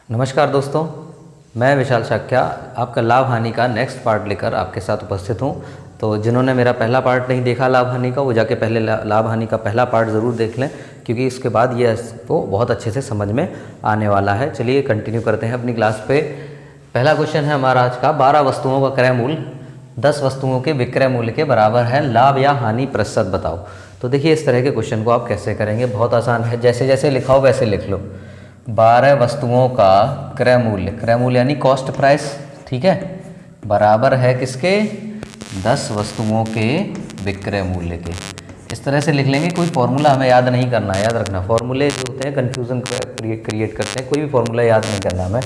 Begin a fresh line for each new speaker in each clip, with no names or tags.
नमस्कार दोस्तों, मैं विशाल शाक्या आपका लाभ हानि का नेक्स्ट पार्ट लेकर आपके साथ उपस्थित हूँ। तो जिन्होंने मेरा पहला पार्ट नहीं देखा लाभ हानि का, वो जाके पहले लाभ हानि का पहला पार्ट ज़रूर देख लें, क्योंकि इसके बाद ये इसको बहुत अच्छे से समझ में आने वाला है। चलिए कंटिन्यू करते हैं अपनी क्लास पे। पहला क्वेश्चन है हमारा आज का, 12 वस्तुओं का क्रय मूल्य 10 वस्तुओं के विक्रय मूल्य के बराबर है, लाभ या हानि प्रतिशत बताओ। तो देखिए इस तरह के क्वेश्चन को आप कैसे करेंगे, बहुत आसान है, जैसे जैसे लिखा हो वैसे लिख लो। 12 वस्तुओं का क्रय मूल्य यानी कॉस्ट प्राइस, ठीक है, बराबर है किसके, 10 वस्तुओं के विक्रय मूल्य के। इस तरह से लिख लेंगे। कोई फॉर्मूला हमें याद नहीं करना है, याद रखना फॉर्मूले जो होते हैं कन्फ्यूज़न क्रिएट करते हैं। कोई भी फॉर्मूला याद नहीं करना हमें,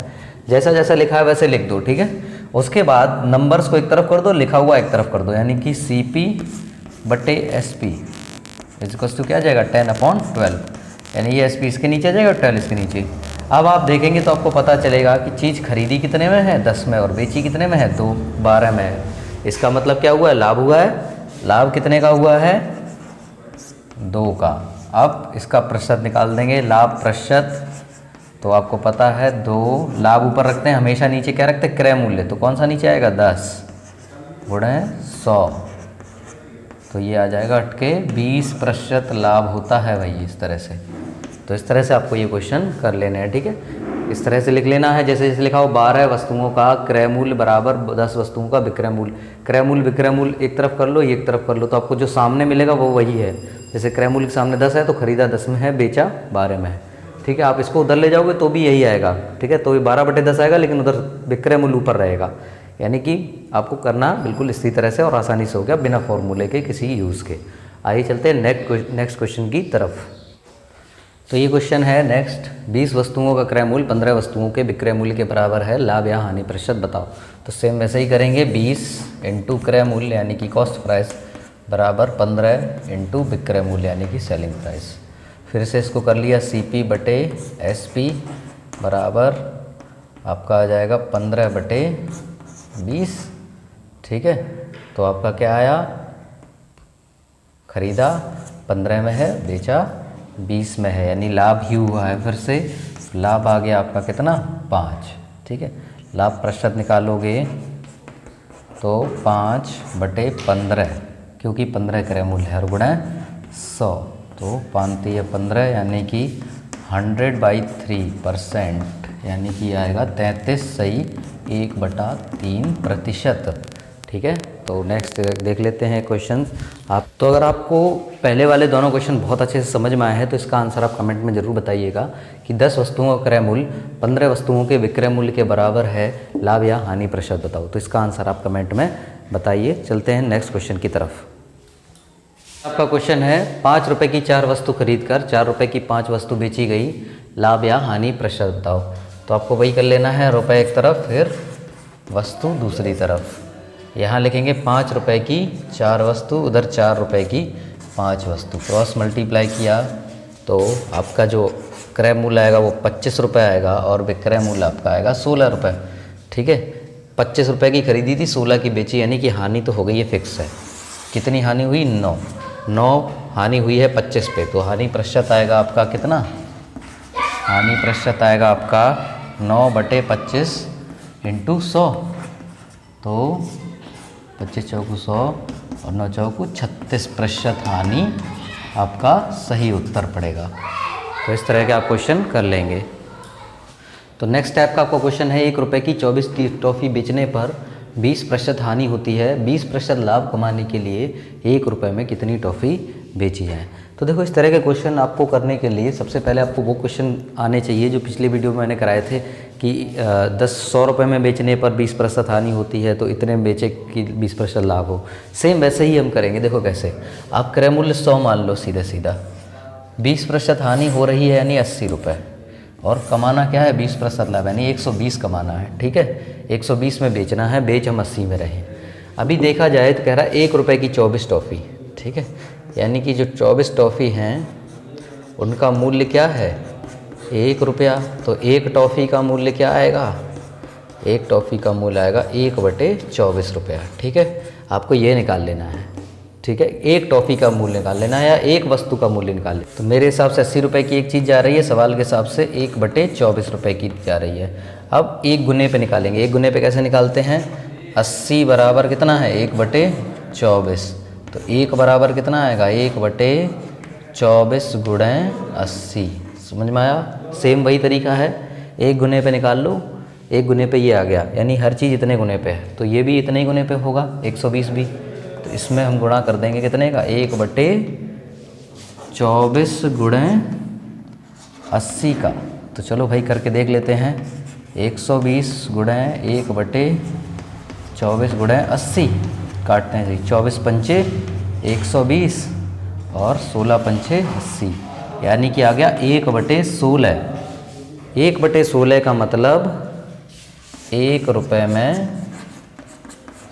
जैसा जैसा लिखा है वैसे लिख दो, ठीक है। उसके बाद नंबर्स को एक तरफ कर दो, लिखा हुआ एक तरफ कर दो, यानी कि CP/SP इज टू क्या जाएगा 10/12, यानी ये SP इसके नीचे आ जाएगा और 12 इसके नीचे। अब आप देखेंगे तो आपको पता चलेगा कि चीज़ खरीदी कितने में है, 10 में, और बेची कितने में है, 12 में है। इसका मतलब क्या हुआ है, लाभ हुआ है। लाभ कितने का हुआ है, 2 का। अब इसका प्रतिशत निकाल देंगे, लाभ प्रतिशत। तो आपको पता है 2, लाभ ऊपर रखते हैं हमेशा, नीचे क्या रखते हैं, क्रय मूल्य। तो कौन सा नीचे आएगा, 10 गुणे 100, तो ये आ जाएगा अटके 20% लाभ होता है भाई, इस तरह से। तो इस तरह से आपको ये क्वेश्चन कर लेने हैं, ठीक है। इस तरह से लिख लेना है, जैसे जैसे लिखा हो, 12 वस्तुओं का क्रय मूल्य बराबर 10 वस्तुओं का विक्रय मूल्य। क्रय मूल्य विक्रय मूल्य एक तरफ कर लो, एक तरफ कर लो, तो आपको जो सामने मिलेगा वो वही है। जैसे क्रय मूल्य के सामने 10 है तो खरीदा 10 में है, बेचा 12 में है, ठीक है। आप इसको उधर ले जाओगे तो भी यही आएगा, ठीक है। तो ये 12/10 आएगा, लेकिन उधर विक्रय मूल्य ऊपर रहेगा। यानी कि आपको करना बिल्कुल इसी तरह से और आसानी से हो गया, बिना फॉर्मूले के, किसी यूज़ के। आइए चलते हैं नेक्स्ट क्वेश्चन की तरफ। तो ये क्वेश्चन है नेक्स्ट, 20 वस्तुओं का क्रय मूल्य 15 वस्तुओं के विक्रय मूल्य के बराबर है, लाभ या हानि प्रतिशत बताओ। तो सेम वैसे ही करेंगे, 20 इंटू क्रय मूल्य यानी कि कॉस्ट प्राइस बराबर 15 इंटू विक्रय मूल्य यानी कि सेलिंग प्राइस। फिर से इसको कर लिया, CP/SP बराबर आपका आ जाएगा 15/20, ठीक है। तो आपका क्या आया, खरीदा 15 में है, बेचा 20 में है, यानी लाभ ही हुआ है। फिर से लाभ आ गया आपका कितना, 5, ठीक है। लाभ प्रतिशत निकालोगे तो 5/15, क्योंकि 15 क्रय मूल्य है, और गुणा 100, तो 5×3=15, यानी कि 100/3%, यानी कि आएगा 33 सही 1/3%, ठीक है। तो नेक्स्ट देख लेते हैं क्वेश्चन आप। तो अगर आपको पहले वाले दोनों क्वेश्चन बहुत अच्छे से समझ में आए हैं तो इसका आंसर आप कमेंट में ज़रूर बताइएगा कि 10 वस्तुओं का क्रय मूल्य 15 वस्तुओं के विक्रय मूल्य के बराबर है, लाभ या हानि प्रतिशत बताओ। तो इसका आंसर आप कमेंट में बताइए। चलते हैं नेक्स्ट क्वेश्चन की तरफ। आपका क्वेश्चन है, 5 रुपये की 4 वस्तु खरीद कर 4 रुपये की 5 वस्तु बेची गई, लाभ या हानि प्रतिशत बताओ। तो आपको वही कर लेना है, रुपये एक तरफ, फिर वस्तु दूसरी तरफ। यहाँ लिखेंगे 5 रुपये की 4 वस्तु, उधर 4 रुपये की 5 वस्तु, क्रॉस मल्टीप्लाई किया तो आपका जो क्रय मूल्य आएगा वो 25 रुपये आएगा, और विक्रय मूल्य आपका आएगा 16 रुपये, ठीक है। 25 रुपये की खरीदी थी, 16 की बेची, यानी कि हानि तो हो गई है, फिक्स है। कितनी हानि हुई, 9 हानि हुई है 25 पे, तो हानि प्रतिशत आएगा आपका कितना, हानि प्रतिशत आएगा आपका 9/25 इंटू 100, तो 25 चौकू 100 और 9 चौकू 36% हानि आपका सही उत्तर पड़ेगा। तो इस तरह के आप क्वेश्चन कर लेंगे। तो नेक्स्ट टाइप का आपका क्वेश्चन है, 1 रुपये की 24 टॉफ़ी बेचने पर 20% हानि होती है, 20% लाभ कमाने के लिए 1 रुपये में कितनी टॉफ़ी बेची जाए। तो देखो इस तरह के क्वेश्चन आपको करने के लिए सबसे पहले आपको वो क्वेश्चन आने चाहिए जो पिछले वीडियो में मैंने कराए थे कि 100 रुपये में बेचने पर 20% हानि होती है, तो इतने में बेचे कि 20% लाभ हो। सेम वैसे ही हम करेंगे। देखो कैसे, आप क्रय मूल्य 100 मान लो, सीधा सीधा 20% हानि हो रही है यानी 80 रुपये, और कमाना क्या है 20% लाभ, यानी 120 कमाना है, ठीक है। 120 में बेचना है, बेच हम 80 में रहे। अभी देखा जाए तो कह रहा है 1 रुपये की 24 टॉफ़ी, ठीक है, यानी कि जो 24 टॉफ़ी हैं उनका मूल्य क्या है, 1 रुपया। तो 1 टॉफ़ी का मूल्य क्या आएगा, 1 टॉफ़ी का मूल्य आएगा 1/24 रुपया, ठीक है। आपको ये निकाल लेना है, ठीक है, एक टॉफ़ी का मूल्य निकाल लेना है या एक वस्तु का मूल्य निकाल लेना। तो मेरे हिसाब से 80 रुपये की एक चीज़ जा रही है, सवाल के हिसाब से 1/24 रुपये की जा रही है। अब एक गुने पे निकालेंगे। एक गुने पे कैसे निकालते हैं? 80 बराबर कितना है? 1/24। तो 1 बराबर कितना आएगा? 1/24 गुणे 80। समझ में आया? सेम वही तरीका है, एक गुने पे निकाल लो, एक गुने पे ये आ गया, यानी हर चीज़ इतने गुने पे है, तो ये भी इतने ही गुने पे होगा 120 भी। तो इसमें हम गुणा कर देंगे कितने का? 1/24 गुणे 80 का। तो चलो भाई करके देख लेते हैं। 120 गुणे 1/24 गुणे 80 काटते हैं जी। 24 पंचे 120 और 16 पंचे 80, यानी कि आ गया 1/16। 1/16 का मतलब 1 रुपये में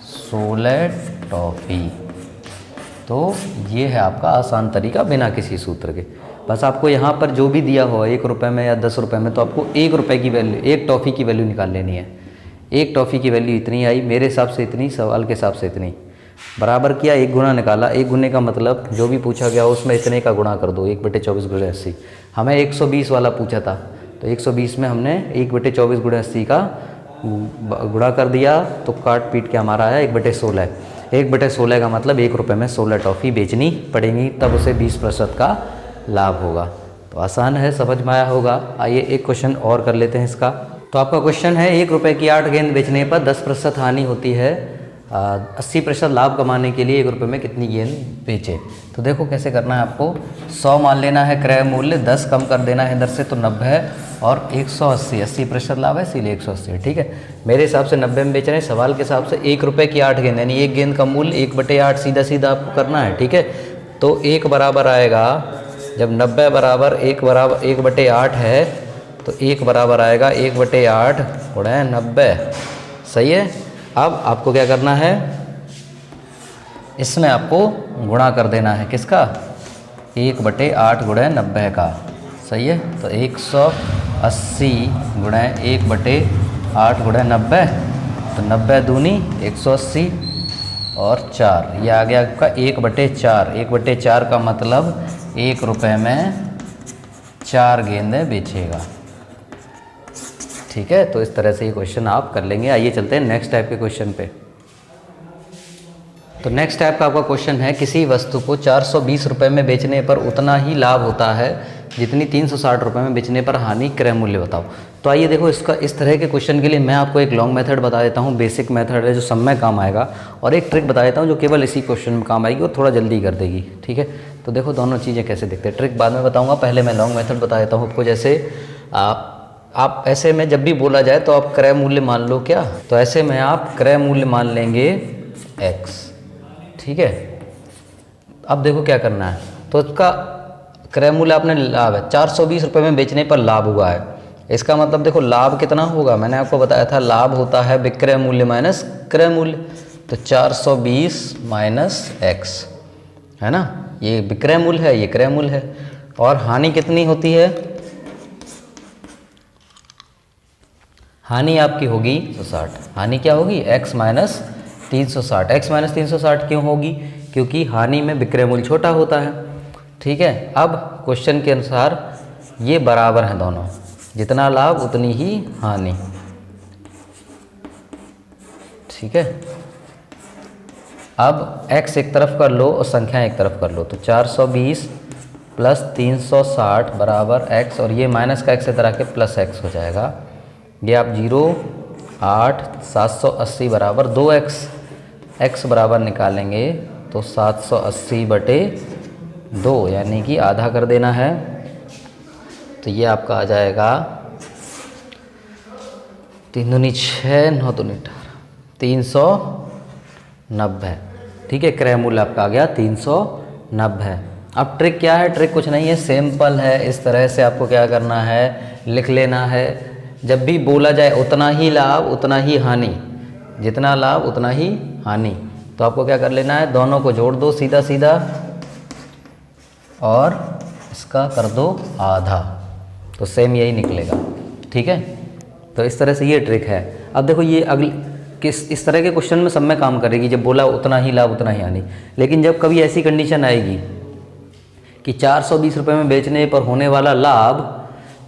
16 टॉफ़ी। तो ये है आपका आसान तरीका बिना किसी सूत्र के। बस आपको यहाँ पर जो भी दिया हो 1 रुपये में या 10 रुपये में, तो आपको 1 रुपये की वैल्यू, एक टॉफ़ी की वैल्यू निकाल लेनी है। एक टॉफ़ी की वैल्यू इतनी आई, मेरे हिसाब से इतनी, सवाल के हिसाब से इतनी। बराबर किया, एक गुना निकाला। एक गुने का मतलब जो भी पूछा गया उसमें इतने का गुणा कर दो, 1/24 गुणे 80। हमें 120 वाला पूछा था, तो 120 में हमने 1/24 गुणे 80 का गुणा कर दिया, तो काट पीट के हमारा आया 1/16। 1/16 का मतलब 1 रुपये में 16 टॉफ़ी बेचनी पड़ेंगी, तब उसे 20% का लाभ होगा। तो आसान है, समझ में आया होगा। आइए एक क्वेश्चन और कर लेते हैं इसका। तो आपका क्वेश्चन है, 1 रुपये की 8 गेंद बेचने पर 10% हानि होती है, 80% लाभ कमाने के लिए 1 रुपये में कितनी गेंद बेचे। तो देखो कैसे करना है आपको। 100 मान लेना है क्रय मूल्य, 10 कम कर देना है इधर से, तो 90 और 180, 80% लाभ है इसीलिए 180। ठीक है, मेरे हिसाब से 90 में बेच रहे हैं। सवाल के हिसाब से 1 रुपये की 8 गेंद, यानी एक गेंद का मूल्य 1/8 सीधा सीधा आपको करना है। ठीक है, तो 1 बराबर आएगा, जब 90 बराबर 1/8 है, तो 1 बराबर आएगा 1/8 गुणे 90। सही है। अब आपको क्या करना है, इसमें आपको गुणा कर देना है किसका? 1/8 गुणे 90 का। सही है, तो 180 गुणे 1/8 गुणे 90, तो 90 दूनी 180 और 4, ये आ गया आपका 1/4। 1/4 का मतलब 1 रुपये में 4 गेंदें बेचेगा। ठीक है, तो इस तरह से ये क्वेश्चन आप कर लेंगे। आइए चलते हैं नेक्स्ट टाइप के क्वेश्चन पे। तो नेक्स्ट टाइप का आपका क्वेश्चन है, किसी वस्तु को 420 रुपये में बेचने पर उतना ही लाभ होता है जितनी 360 रुपये में बेचने पर हानि, क्रय मूल्य बताओ। तो आइए देखो, इसका इस तरह के क्वेश्चन के लिए मैं आपको एक लॉन्ग मेथड बता देता हूँ, बेसिक मेथड है जो सब में काम आएगा, और एक ट्रिक बता देता हूँ जो केवल इसी क्वेश्चन में काम आएगी और थोड़ा जल्दी कर देगी। ठीक है, तो देखो दोनों चीज़ें कैसे दिखते हैं। ट्रिक बाद में बताऊँगा, पहले मैं लॉन्ग मेथड बता देता हूँ आपको। जैसे आप ऐसे में जब भी बोला जाए तो आप क्रय मूल्य मान लो क्या, तो ऐसे में आप क्रय मूल्य मान लेंगे x। ठीक है, अब देखो क्या करना है। तो इसका क्रय मूल्य आपने लाभ है 420 रुपये में बेचने पर लाभ हुआ है, इसका मतलब देखो लाभ कितना होगा, मैंने आपको बताया था लाभ होता है विक्रय मूल्य माइनस क्रय मूल्य। तो 420 माइनस x है ना, ये विक्रय मूल्य है, ये क्रय मूल्य है। और हानि कितनी होती है? हानि आपकी होगी 360। हानि क्या होगी? x minus 360। x माइनस 360 क्यों होगी? क्योंकि हानि में विक्रय मूल्य छोटा होता है। ठीक है, अब क्वेश्चन के अनुसार ये बराबर हैं दोनों, जितना लाभ उतनी ही हानि। ठीक है, अब x एक तरफ कर लो और संख्या एक तरफ कर लो, तो 420 प्लस 360 बराबर x, और ये माइनस का x इधर आके प्लस x हो जाएगा। ये आप 0 8 780 बराबर 2x, x बराबर निकालेंगे तो 780/2, यानी कि आधा कर देना है। तो ये आपका आ जाएगा 3 दूनी 6 9 दूनी 390। ठीक है, क्रय मूल्य आपका आ गया 390। अब ट्रिक क्या है? ट्रिक कुछ नहीं है, सिंपल है। इस तरह से आपको क्या करना है, लिख लेना है। जब भी बोला जाए उतना ही लाभ उतना ही हानि, जितना लाभ उतना ही हानि, तो आपको क्या कर लेना है, दोनों को जोड़ दो सीधा सीधा और इसका कर दो आधा, तो सेम यही निकलेगा। ठीक है, तो इस तरह से ये ट्रिक है। अब देखो ये किस इस तरह के क्वेश्चन में सब में काम करेगी, जब बोला उतना ही लाभ उतना ही हानि। लेकिन जब कभी ऐसी कंडीशन आएगी कि 420 रुपये में बेचने पर होने वाला लाभ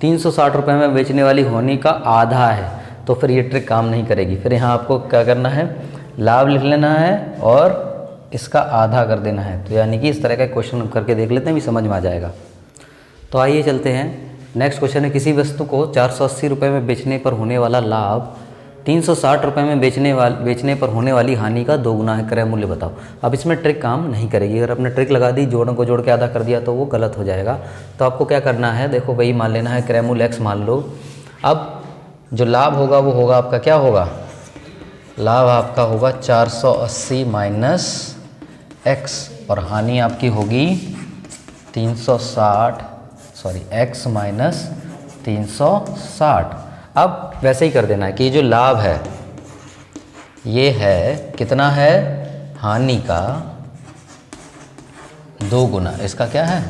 360 रुपये में बेचने वाली हानि का आधा है, तो फिर ये ट्रिक काम नहीं करेगी। फिर यहाँ आपको क्या करना है, लाभ लिख लेना है और इसका आधा कर देना है। तो यानी कि इस तरह का क्वेश्चन करके देख लेते हैं, भी समझ में आ जाएगा। तो आइए चलते हैं, नेक्स्ट क्वेश्चन है, किसी वस्तु को 480 रुपये में बेचने पर होने वाला लाभ 360 रुपये में बेचने पर होने वाली हानि का 2 गुना है, क्रय मूल्य बताओ। अब इसमें ट्रिक काम नहीं करेगी। अगर आपने ट्रिक लगा दी, जोड़ों को जोड़ के आधा कर दिया तो वो गलत हो जाएगा। तो आपको क्या करना है, देखो वही मान लेना है, क्रय मूल्य x मान लो। अब जो लाभ होगा वो होगा आपका, क्या होगा, लाभ आपका होगा 480 माइनस x और हानि आपकी होगी 360, सॉरी x माइनस 360। अब वैसे ही कर देना है कि ये जो लाभ है ये है कितना है, हानि का 2 गुना। इसका क्या है,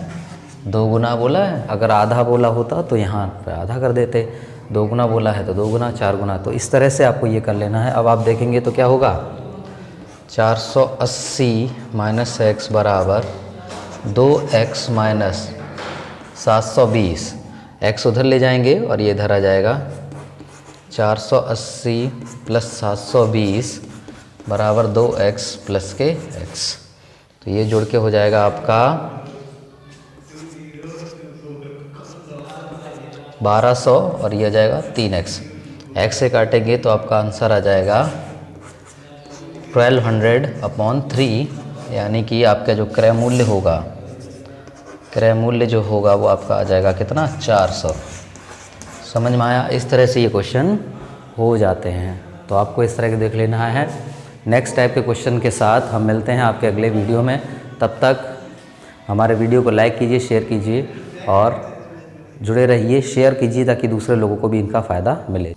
2 गुना बोला है। अगर आधा बोला होता तो यहाँ पे आधा कर देते, 2 गुना बोला है तो 2 गुना, 4 गुना। तो इस तरह से आपको ये कर लेना है। अब आप देखेंगे तो क्या होगा, 480 माइनस एक्स बराबर 2x माइनस 720। x उधर ले जाएंगे और ये इधर आ जाएगा, 480 प्लस 720 बराबर 2x प्लस के x। तो ये जोड़ के हो जाएगा आपका 1200 और ये आ जाएगा 3x। x से काटेंगे तो आपका आंसर आ जाएगा 1200/3, यानी कि आपका जो क्रय मूल्य होगा, क्रय मूल्य जो होगा वो आपका आ जाएगा कितना, 400। समझ में आया। इस तरह से ये क्वेश्चन हो जाते हैं। तो आपको इस तरह के देख लेना है। नेक्स्ट टाइप के क्वेश्चन के साथ हम मिलते हैं आपके अगले वीडियो में। तब तक हमारे वीडियो को लाइक कीजिए, शेयर कीजिए और जुड़े रहिए, शेयर कीजिए ताकि दूसरे लोगों को भी इनका फ़ायदा मिले।